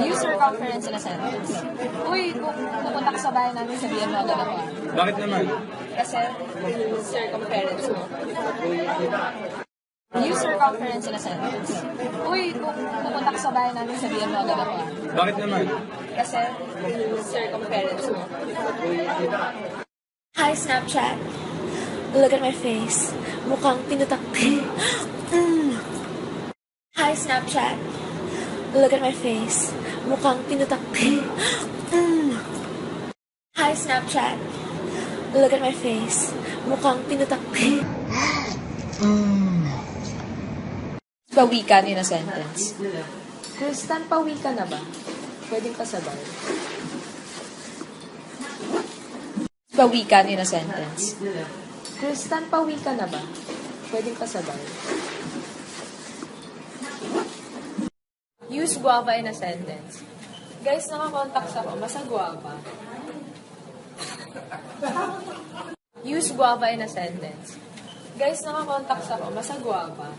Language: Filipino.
Use circumference in a sentence. Uy, kung pupunta ka sa bahay namin, sabihan mo agad ako. Bakit naman? Kasi circumference mo. Use circumference in a sentence. Uy, kung pupunta ka sa bahay namin, sabihan mo agad ako. Bakit naman? Kasi circumference mo. Hi, Snapchat. Look at my face. Mukhang pinutakpi. Hi, Snapchat. Look at my face. Mukhang pinutakpi. Hi, Snapchat. Look at my face. Mukhang pinutakpi. Pawikan in a sentence. Kristan, pawikan na ba? Pwedeng kasabay. Pawikan in a sentence. Kristan, pawikan na ba? Pwedeng kasabay. Use guava in a sentence. Guys, nakakontacts ako. Masa guava? Use guava in a sentence. Guys, nakakontacts ako. Masa guava?